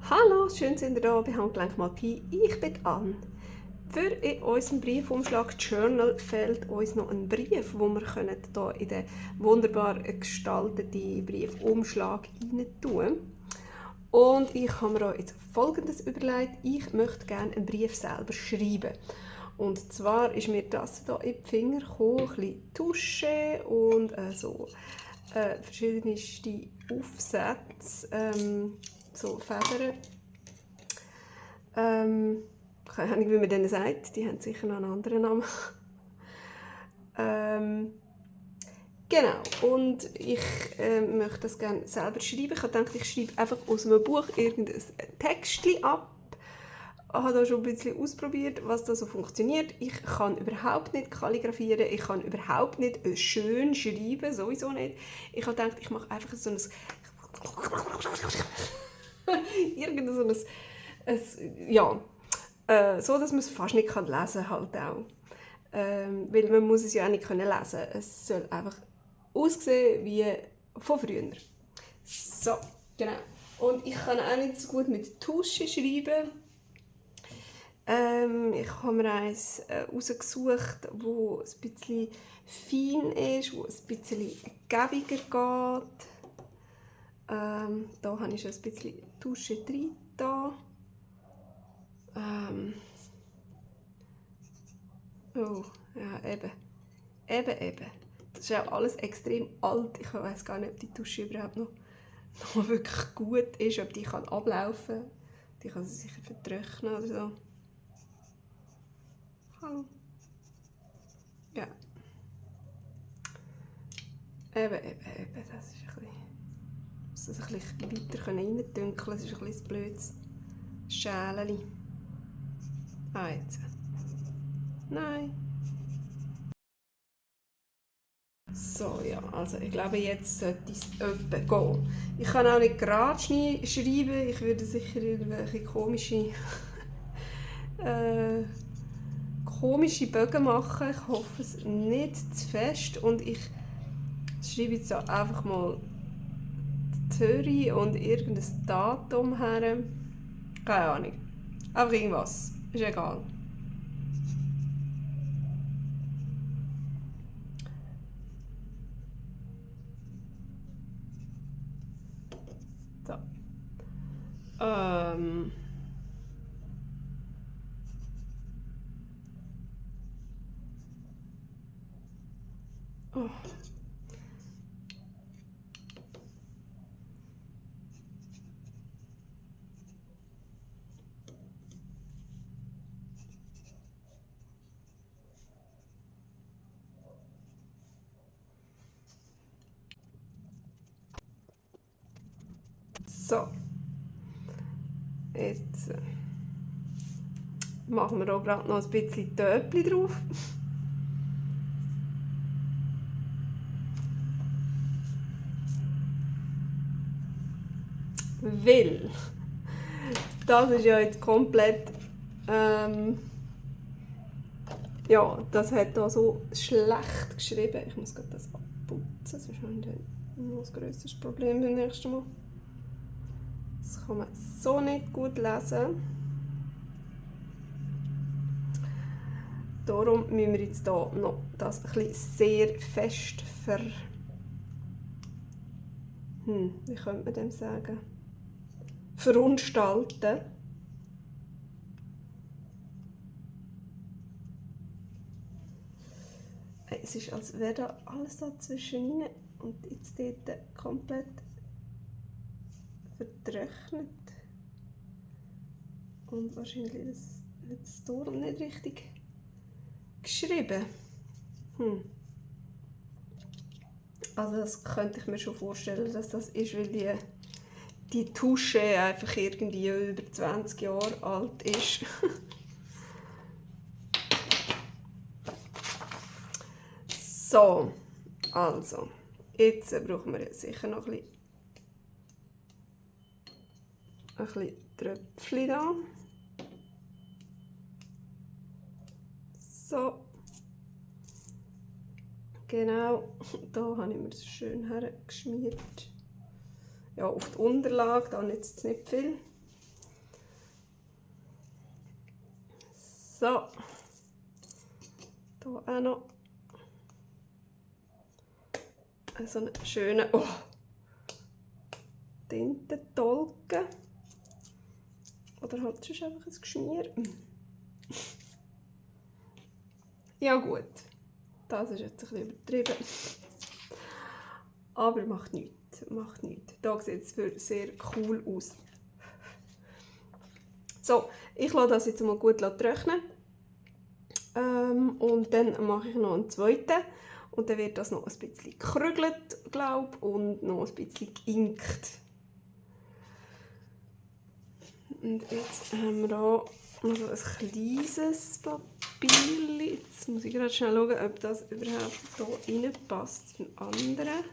Hallo, schön sind ihr da bei Handgelenk mal Pi. Ich bin Anne. Für in unserem Briefumschlag Journal fehlt uns noch ein Brief, wo wir hier in den wunderbar gestalteten Briefumschlag rein tun. Und ich habe mir jetzt Folgendes überlegt. Ich möchte gerne einen Brief selber schreiben. Und zwar ist mir das hier in die Finger gekommen, ein bisschen Tusche und verschiedene Aufsätze, so Federn. Keine Ahnung, wie man denen sagt, die haben sicher noch einen anderen Namen. Genau, und ich möchte das gerne selber schreiben. Ich habe gedacht, ich schreibe einfach aus einem Buch irgendein Textchen ab. Ich habe da schon ein bisschen ausprobiert, was da so funktioniert. Ich kann überhaupt nicht kalligrafieren, ich kann überhaupt nicht schön schreiben, sowieso nicht. Ich habe gedacht, ich mache einfach so ein irgendein so so, dass man es fast nicht lesen kann halt auch. Weil man muss es ja auch nicht lesen können. Es soll einfach aussehen wie von früher. So, genau. Und ich kann auch nicht so gut mit Tusche schreiben. Ich habe mir eins rausgesucht, wo ein bisschen fein ist, wo ein bisschen gäbiger geht. Da habe ich schon ein bisschen Tusche drin. Oh, ja, eben. Eben. Das ist ja alles extrem alt. Ich weiß gar nicht, ob die Tusche überhaupt noch wirklich gut ist, ob die kann ablaufen kann. Die kann sie sicher vertrocknen oder so. Ja. Eben. Das ist ein bisschen... Ich muss das ein bisschen weiter reindünkeln. Das ist ein bisschen ein blödes Schälchen. Ah, jetzt. Nein. So, ja, also ich glaube, jetzt sollte es etwa gehen. Ich kann auch nicht gerade schreiben, ich würde sicher irgendwelche komische Bögen machen. Ich hoffe es nicht zu fest und ich schreibe jetzt einfach mal die Zürich und irgendein Datum her. Keine Ahnung. Einfach irgendwas. Ist egal. So. Oh. So. Jetzt machen wir auch gerade noch ein bisschen Töpfchen drauf. Weil das ist ja jetzt komplett ja, das hat da so schlecht geschrieben. Ich muss gerade das abputzen, sonst haben wir noch ein grösseres Problem beim nächsten Mal. Das kann man so nicht gut lesen. Darum müssen wir jetzt hier noch das ein bisschen sehr fest wie könnte man dem sagen? Verunstalten. Es ist, als wäre da alles dazwischen rein und jetzt dort komplett vertrocknet. Und wahrscheinlich ist das Turm nicht richtig geschrieben. Also das könnte ich mir schon vorstellen, dass das ist, weil die Tusche einfach irgendwie über 20 Jahre alt ist. So, also, jetzt brauchen wir sicher noch ein bisschen Tröpfchen da. So. Genau, da habe ich mir das schön hergeschmiert. Ja, auf die Unterlage, da nützt es nicht viel. So. Hier auch noch so einen schönen Tintentolken. Oder halt sonst einfach ein Geschmier. Ja gut, das ist jetzt ein bisschen übertrieben. Aber macht nichts. Macht nichts. Hier sieht es sehr cool aus. So, ich lasse das jetzt mal gut trocknen. Und dann mache ich noch einen zweiten. Und dann wird das noch ein bisschen gekrügelt, glaube ich, und noch ein bisschen geinkt. Und jetzt haben wir hier noch so ein kleines Papier. Jetzt muss ich gerade schnell schauen, ob das überhaupt hier reinpasst. Ein anderer.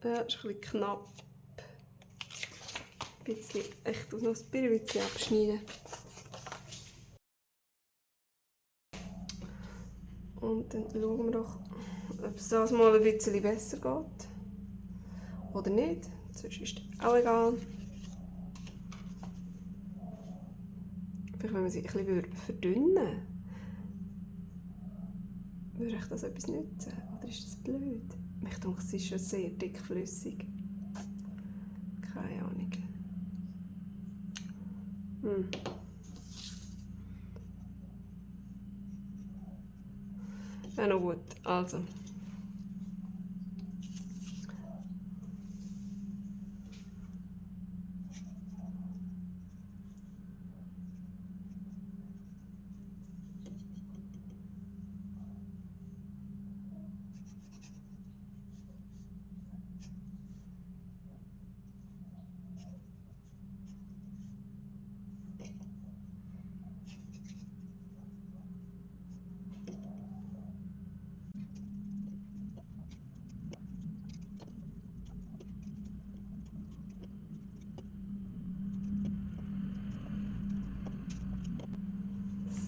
Ja, ist ein bisschen knapp. Ein bisschen, ich tue noch ein bisschen abschneiden. Und dann schauen wir doch, ob es das mal ein bisschen besser geht. Oder nicht. Sonst ist es auch egal. Vielleicht, wenn man sie ein bisschen verdünnen würde ich das etwas nützen? Oder ist das blöd? Ich denke, es ist schon sehr dickflüssig. Keine Ahnung. Ja, noch gut. Also.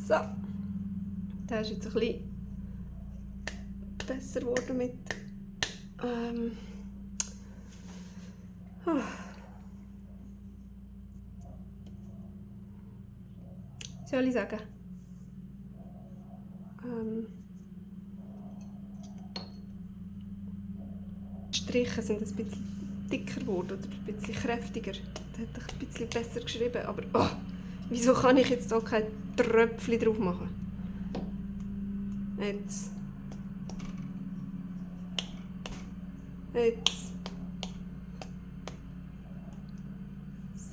So. Der ist jetzt ein bisschen besser geworden mit soll ich sagen? Die Striche sind ein bisschen dicker geworden oder ein bisschen kräftiger. Der hat ein bisschen besser geschrieben, aber wieso kann ich jetzt auch kein Tröpfchen drauf machen? Jetzt.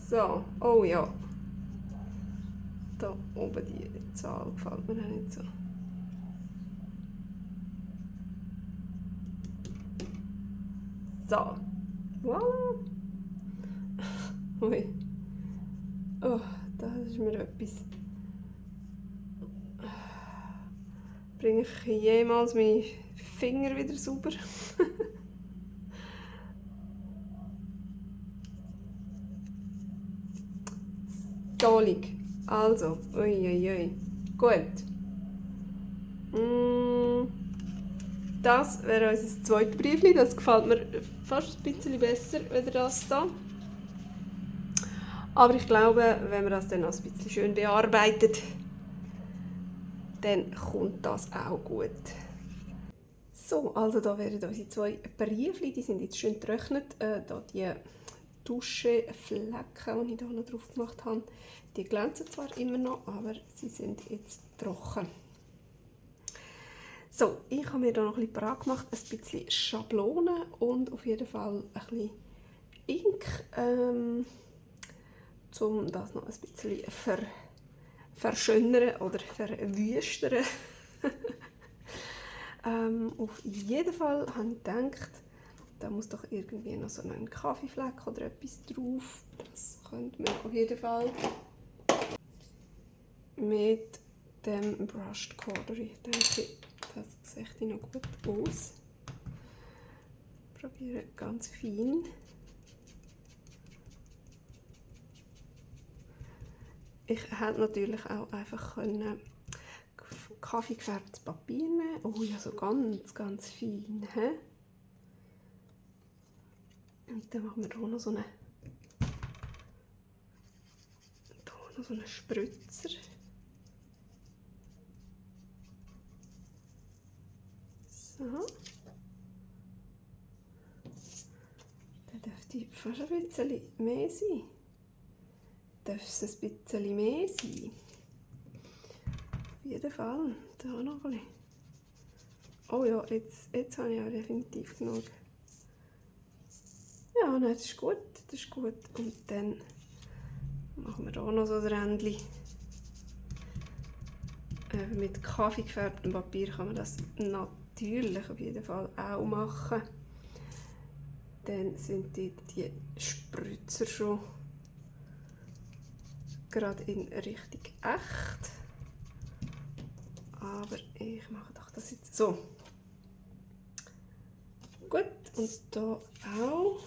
So, oh ja. Da oben die Zahl gefällt mir nicht so. So. Voilà. Ui. Oh, das ist mir etwas. Bringe ich jemals meine Finger wieder sauber? Tolig. Also, uiuiui. Gut. Das wäre unser zweites Briefchen. Das gefällt mir fast ein bisschen besser als das hier. Aber ich glaube, wenn man das dann noch ein bisschen schön bearbeitet, dann kommt das auch gut. So, also da wären unsere zwei Briefchen, die sind jetzt schön getrocknet. Da die Duscheflecken, die ich hier noch drauf gemacht habe, die glänzen zwar immer noch, aber sie sind jetzt trocken. So, ich habe mir da noch ein bisschen parat gemacht, ein bisschen Schablone und auf jeden Fall ein bisschen Ink, um das noch ein bisschen verschönern oder verwüstern. Auf jeden Fall habe ich gedacht, da muss doch irgendwie noch so ein Kaffeefleck oder etwas drauf. Das könnte man auf jeden Fall mit dem Brushed Cautery. Ich denke, das sieht noch gut aus. Ich probiere ganz fein. Ich hätte natürlich auch einfach kaffeegefärbtes Papier nehmen. Oh ja, so ganz, ganz fein. He? Und dann machen wir hier noch so eine noch so einen Spritzer. So. Dann dürfte fast ein bisschen mehr sein. Darf es ein bisschen mehr sein? Auf jeden Fall. Da noch ein bisschen. Oh ja, jetzt habe ich auch definitiv genug. Ja, nein, das ist gut. Das ist gut. Und dann machen wir hier noch so ein Rändchen. Mit Kaffee gefärbtem Papier kann man das natürlich auf jeden Fall auch machen. Dann sind die Spritzer schon gerade in Richtung echt. Aber ich mache doch das jetzt so. Gut, und hier auch.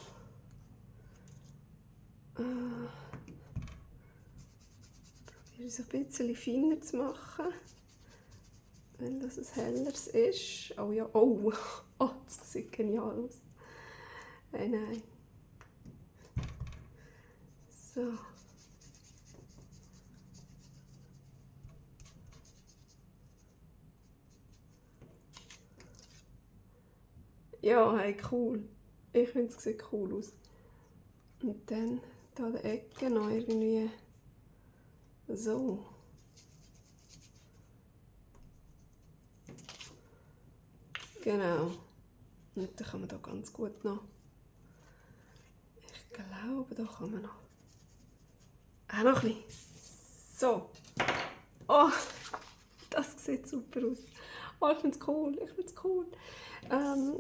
Probiere es ein bisschen feiner zu machen, wenn das ein helleres ist. Oh ja, oh, das sieht genial aus. Nein. So. Ja, hey, cool. Ich finde, es sieht cool aus. Und dann hier an der Ecke noch irgendwie so. Genau. Und dann kann man da ganz gut noch. Ich glaube, da kann man noch. Auch noch ein bisschen. So. Oh, das sieht super aus. Oh, ich finde es cool.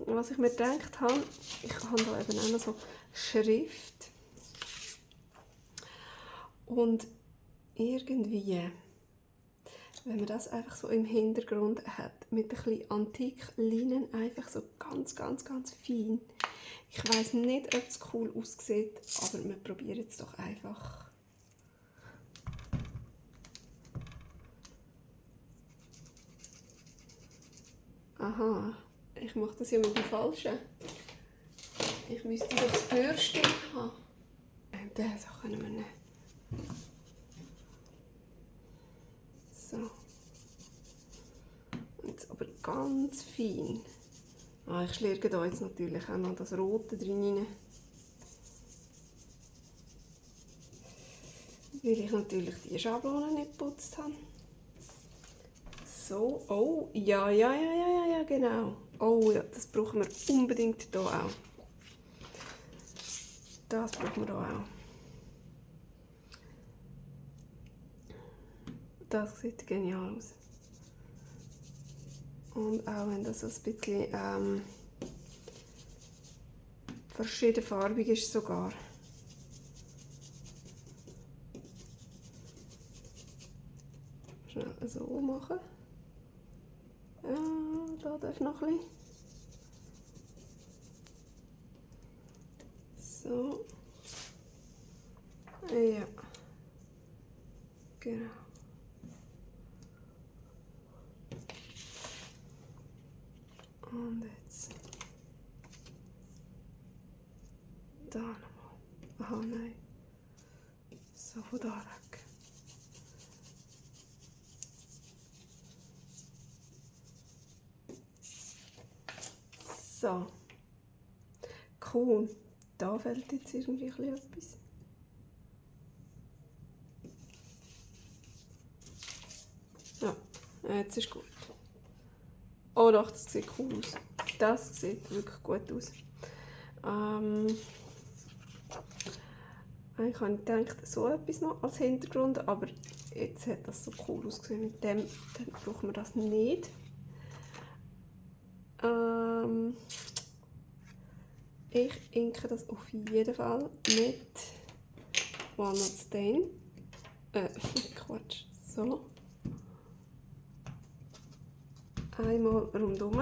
Was ich mir gedacht habe, ich habe da eben auch noch so Schrift. Und irgendwie, wenn man das einfach so im Hintergrund hat, mit ein bisschen Antikleinen, einfach so ganz fein. Ich weiss nicht, ob es cool aussieht, aber wir probieren es doch einfach. Aha, ich mache das ja mit dem Falschen. Ich müsste doch das Bürstchen haben. Das können wir nicht. So. Jetzt aber ganz fein. Ich schlürge da jetzt natürlich auch noch das Rote drin. Weil ich natürlich die Schablone nicht geputzt habe. So, oh, ja, genau. Oh ja, das brauchen wir unbedingt hier auch. Das brauchen wir hier auch. Das sieht genial aus. Und auch wenn das ein bisschen verschiedenfarbig ist sogar. Schnell so machen. Ja, da darf noch ein bisschen. So. Ja. Genau. Und jetzt. Da nochmal. Aha, nein. So, von da weg. So. Cool. Da fällt jetzt irgendwie etwas. Ja, jetzt ist gut. Oh doch, das sieht cool aus. Das sieht wirklich gut aus. Eigentlich habe ich gedacht, so etwas noch als Hintergrund, aber jetzt hat das so cool ausgesehen mit dem, dann brauchen wir das nicht. Ich inke das auf jeden Fall mit Walnut Stain. Quatsch, so. Einmal rundum.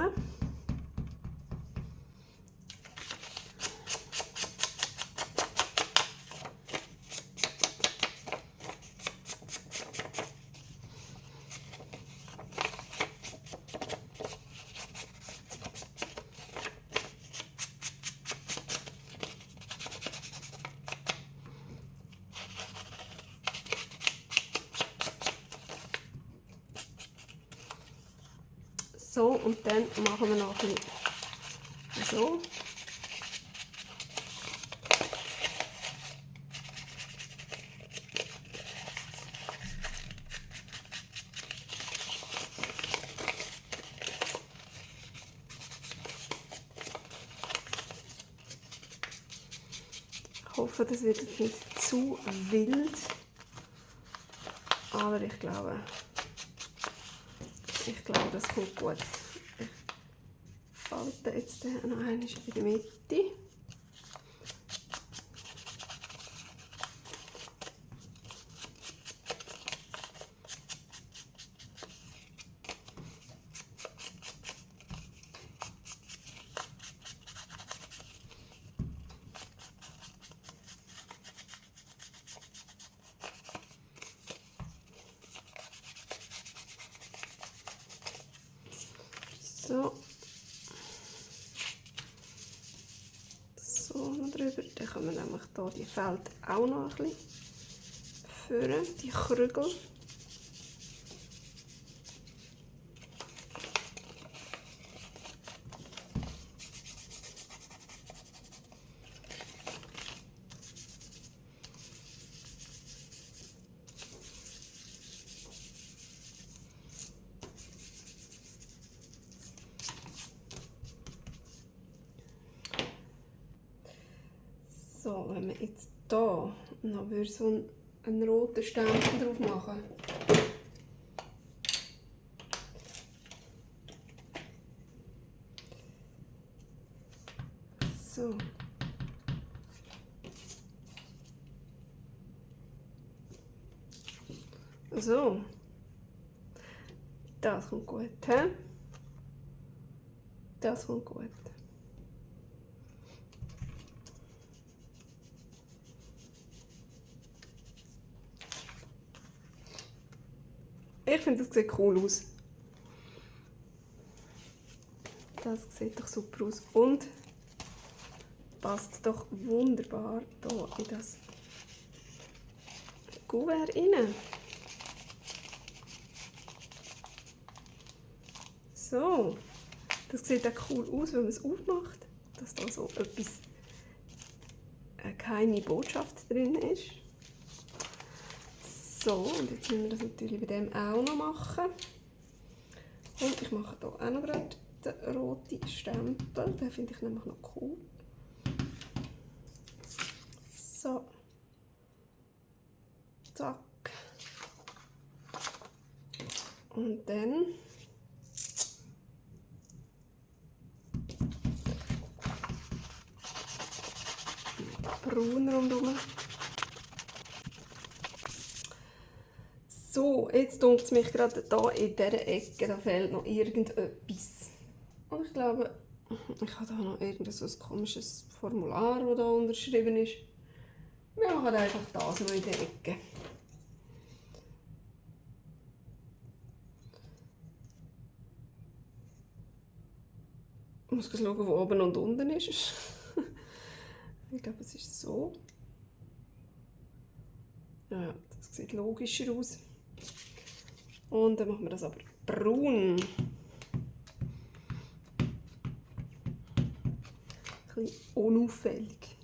So, und dann machen wir noch ein bisschen so. Ich hoffe, das wird jetzt nicht zu wild, aber ich glaube, das kommt gut. Ich falte jetzt noch einmal in der Mitte. So. So noch drüber. Dann können wir nämlich hier die Feld auch noch ein bisschen führen, die Krügel. So, wenn wir jetzt hier noch so einen roten Stempel drauf machen. So. So. Das kommt gut, he? Das kommt gut. Ich finde, das sieht cool aus. Das sieht doch super aus und passt doch wunderbar hier in das Kuvert rein. So, das sieht auch cool aus, wenn man es aufmacht, dass da so etwas, keine Botschaft drin ist. So, und jetzt müssen wir das natürlich bei dem auch noch machen. Und ich mache hier auch noch gerade den roten Stempel, den finde ich nämlich noch cool. So. Zack. Und dann braun rundherum. So, jetzt dunkt es mich gerade hier in dieser Ecke, da fehlt noch irgendetwas. Und ich glaube, ich habe da noch irgendein so ein komisches Formular, das da unterschrieben ist. Wir machen einfach das noch in der Ecke. Ich muss schauen, wo oben und unten ist. Ich glaube, es ist so. Ja, das sieht logischer aus. Und dann machen wir das aber braun. Ein bisschen unauffällig.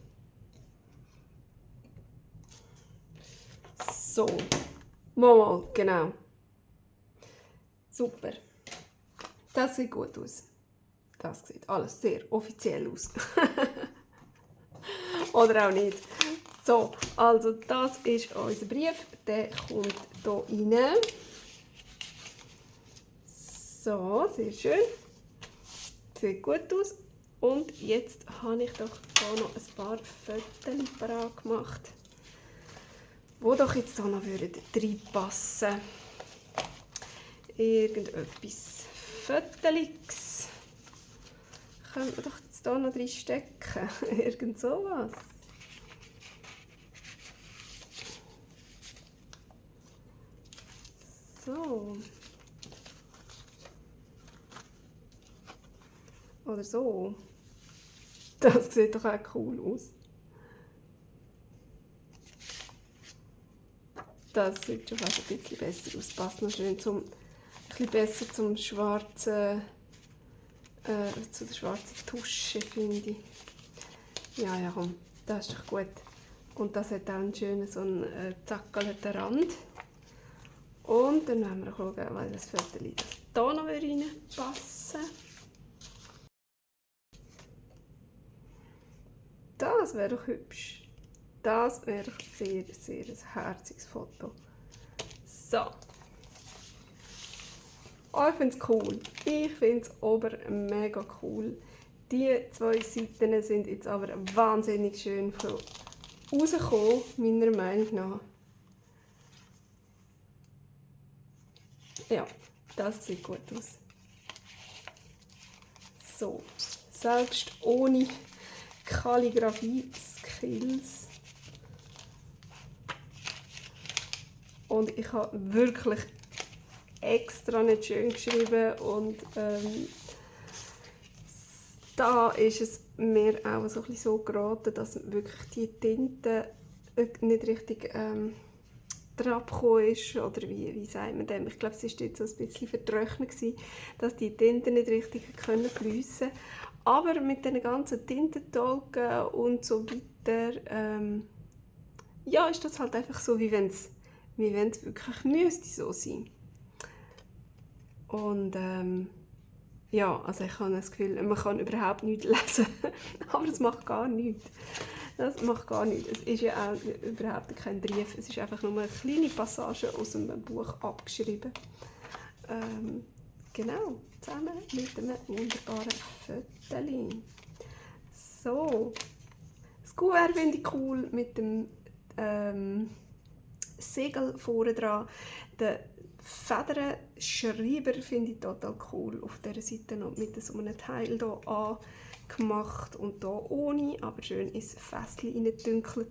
So, mal, genau. Super. Das sieht gut aus. Das sieht alles sehr offiziell aus. Oder auch nicht. So, also das ist unser Brief. Der kommt hier rein. So, sehr schön. Sieht gut aus. Und jetzt habe ich doch hier noch ein paar Fotos parat gemacht, die doch jetzt hier noch reinpassen würden. Irgendetwas Fotos. Können wir doch jetzt hier noch drin stecken. Irgend sowas. So. Oder so. Das sieht doch auch cool aus. Das sieht schon fast ein bisschen besser aus. Passt noch schön ein bisschen besser zum schwarzen zu der schwarzen Tusche, finde ich. Ja, komm, das ist doch gut. Und das hat auch einen schönen, so einen zackelnden Rand. Und dann werden wir schauen, weil das Foto hier noch reinpassen würde. Das wäre doch hübsch. Das wäre doch sehr, sehr ein herziges Foto. So. Oh, ich finde es cool. Ich finde es aber mega cool. Die 2 Seiten sind jetzt aber wahnsinnig schön rausgekommen, meiner Meinung nach. Ja, das sieht gut aus. So, selbst ohne Kalligrafie-Skills. Und ich habe wirklich extra nicht schön geschrieben und da ist es mir auch so, so geraten, dass wirklich die Tinte nicht richtig drauf gekommen ist, oder wie sagt man dem? Ich glaube, es war jetzt so ein bisschen vertrocknet, dass die Tinte nicht richtig fliessen können. Aber mit den ganzen Tintentolken und so weiter, ja, ist das halt einfach so, wie wenn es wirklich müsste so sein. Und ja, also ich habe das Gefühl, man kann überhaupt nichts lesen, aber es macht gar nichts. Das macht gar nichts. Es ist ja auch überhaupt kein Brief, es ist einfach nur eine kleine Passage aus einem Buch abgeschrieben. Genau, zusammen mit einem wunderbaren Foto. So, das Kuvert finde ich cool mit dem Segel vorne dran. Den Federnschreiber finde ich total cool. Auf dieser Seite noch mit so einem Teil hier angemacht und hier ohne, aber schön ins Fässchen reingedünkelt.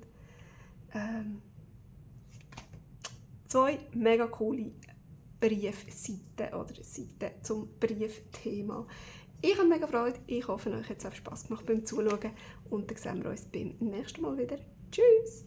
2 mega coole Briefseiten oder Seiten zum Briefthema. Ich habe mega Freude. Ich hoffe, euch hat es auch Spass gemacht beim Zuschauen und dann sehen wir uns beim nächsten Mal wieder. Tschüss!